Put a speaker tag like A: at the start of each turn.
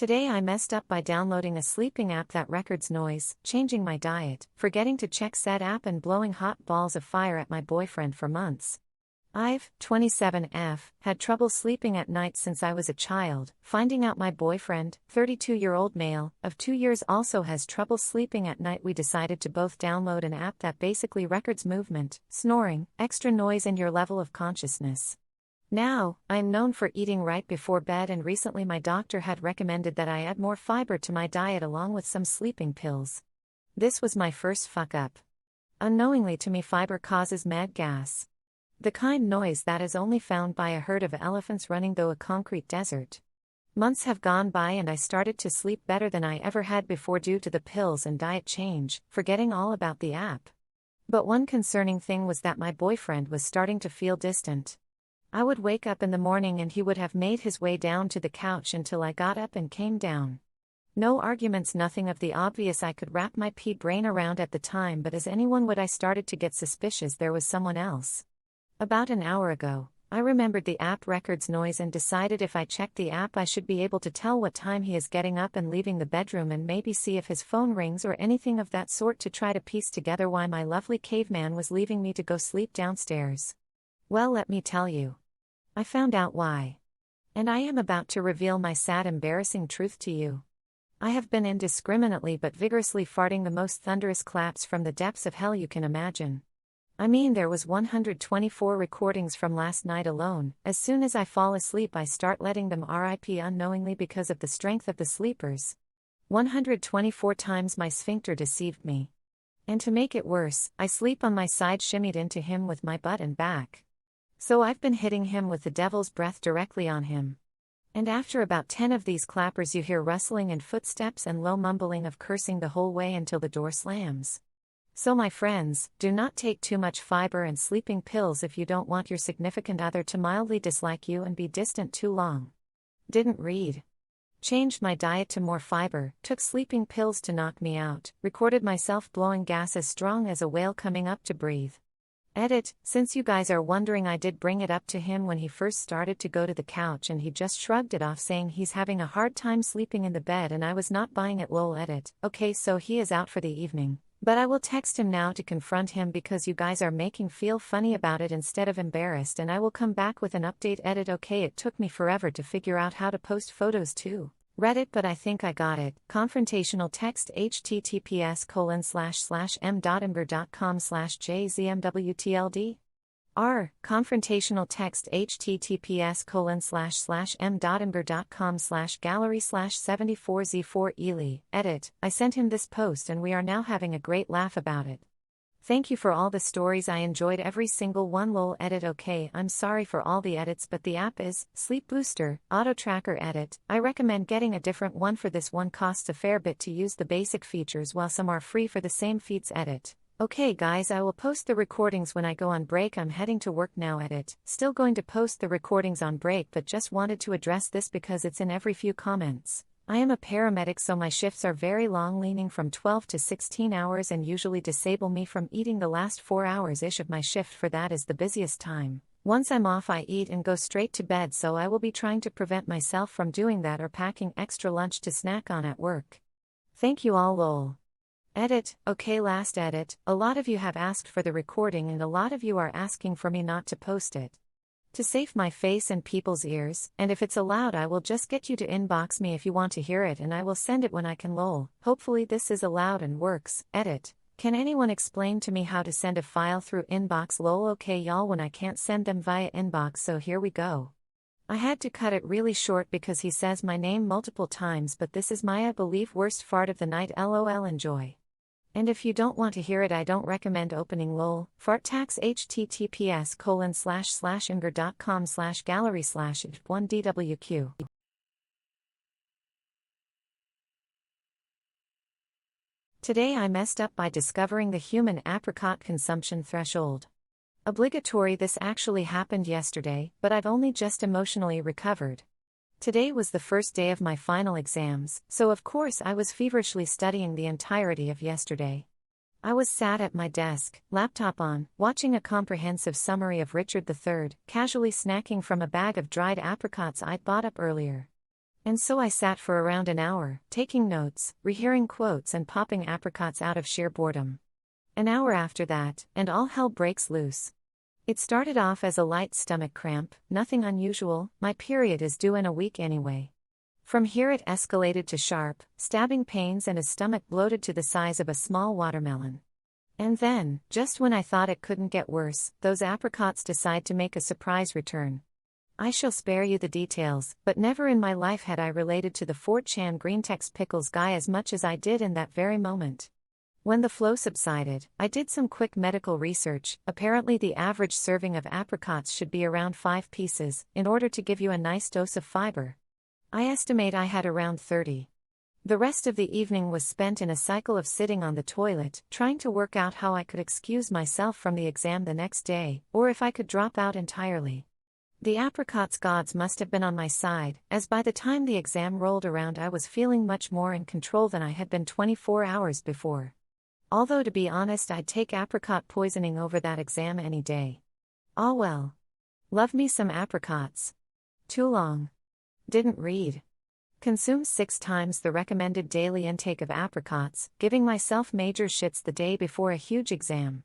A: Today I messed up by downloading a sleeping app that records noise, changing my diet, forgetting to check said app and blowing hot balls of fire at my boyfriend for months. I've, 27F, had trouble sleeping at night since I was a child, finding out my boyfriend, 32-year-old male, of 2 years also has trouble sleeping at night. We decided to both download an app that basically records movement, snoring, extra noise and your level of consciousness. Now, I'm known for eating right before bed, and recently my doctor had recommended that I add more fiber to my diet along with some sleeping pills. This was my first fuck up. Unknowingly to me, fiber causes mad gas. The kind noise that is only found by a herd of elephants running through a concrete desert. Months have gone by and I started to sleep better than I ever had before due to the pills and diet change, forgetting all about the app. But one concerning thing was that my boyfriend was starting to feel distant. I would wake up in the morning and he would have made his way down to the couch until I got up and came down. No arguments, nothing of the obvious I could wrap my brain around at the time, but as anyone would, I started to get suspicious there was someone else. About an hour ago, I remembered the app records noise and decided if I checked the app I should be able to tell what time he is getting up and leaving the bedroom, and maybe see if his phone rings or anything of that sort to try to piece together why my lovely caveman was leaving me to go sleep downstairs. Well, let me tell you. I found out why. And I am about to reveal my sad, embarrassing truth to you. I have been indiscriminately but vigorously farting the most thunderous claps from the depths of hell you can imagine. I mean, there was 124 recordings from last night alone. As soon as I fall asleep I start letting them RIP unknowingly because of the strength of the sleepers. 124 times my sphincter deceived me. And to make it worse, I sleep on my side, shimmied into him with my butt and back. So I've been hitting him with the devil's breath directly on him. And after about 10 of these clappers you hear rustling and footsteps and low mumbling of cursing the whole way until the door slams. So my friends, do not take too much fiber and sleeping pills if you don't want your significant other to mildly dislike you and be distant too long. Didn't read. Changed my diet to more fiber, took sleeping pills to knock me out, recorded myself blowing gas as strong as a whale coming up to breathe. Edit, since you guys are wondering, I did bring it up to him when he first started to go to the couch and he just shrugged it off, saying he's having a hard time sleeping in the bed and I was not buying it. Lol. Edit, okay, so he is out for the evening. But I will text him now to confront him because you guys are making feel funny about it instead of embarrassed, and I will come back with an update. Edit, okay, it took me forever to figure out how to post photos to Reddit, but I think I got it. Confrontational text https://m.imgur.com/jzmwtld. Confrontational text https://m.imgur.com/gallery/74z4 Edit, I sent him this post and we are now having a great laugh about it. Thank you for all the stories, I enjoyed every single one. Lol. Edit, okay, I'm sorry for all the edits, but the app is Sleep Booster Auto Tracker. Edit, I recommend getting a different one for this one. Costs a fair bit to use the basic features while some are free for the same feats. Edit, okay guys, I will post the recordings when I go on break. I'm heading to work now. Edit, still going to post the recordings on break, but just wanted to address this because it's in every few comments. I am a paramedic, so my shifts are very long, leaning from 12 to 16 hours, and usually disable me from eating the last 4 hours-ish of my shift, for that is the busiest time. Once I'm off I eat and go straight to bed, so I will be trying to prevent myself from doing that or packing extra lunch to snack on at work. Thank you all. Lol. Edit, okay, last edit, a lot of you have asked for the recording and a lot of you are asking for me not to post it. To save my face and people's ears, and if it's allowed I will just get you to inbox me if you want to hear it and I will send it when I can. Lol. Hopefully this is allowed and works. Edit, can anyone explain to me how to send a file through inbox? Lol. Okay y'all, when I can't send them via inbox, so here we go. I had to cut it really short because he says my name multiple times, but this is my, I believe, worst fart of the night. LOL. Enjoy. And if you don't want to hear it I don't recommend opening. Lol. Fart tax https://imgur.com/gallery/1dwq. Today I messed up by discovering the human apricot consumption threshold. Obligatory, this actually happened yesterday, but I've only just emotionally recovered. Today was the first day of my final exams, so of course I was feverishly studying the entirety of yesterday. I was sat at my desk, laptop on, watching a comprehensive summary of Richard III, casually snacking from a bag of dried apricots I'd bought up earlier. And so I sat for around an hour, taking notes, rehearing quotes and popping apricots out of sheer boredom. An hour after that, and all hell breaks loose. It started off as a light stomach cramp, nothing unusual, my period is due in a week anyway. From here it escalated to sharp, stabbing pains and a stomach bloated to the size of a small watermelon. And then, just when I thought it couldn't get worse, those apricots decide to make a surprise return. I shall spare you the details, but never in my life had I related to the 4chan Greentex Pickles guy as much as I did in that very moment. When the flow subsided, I did some quick medical research. Apparently the average serving of apricots should be around 5 pieces, in order to give you a nice dose of fiber. I estimate I had around 30. The rest of the evening was spent in a cycle of sitting on the toilet, trying to work out how I could excuse myself from the exam the next day, or if I could drop out entirely. The apricots gods must have been on my side, as by the time the exam rolled around I was feeling much more in control than I had been 24 hours before. Although to be honest I'd take apricot poisoning over that exam any day. Ah well. Love me some apricots. Too long. Didn't read. Consumed 6 times the recommended daily intake of apricots, giving myself major shits the day before a huge exam.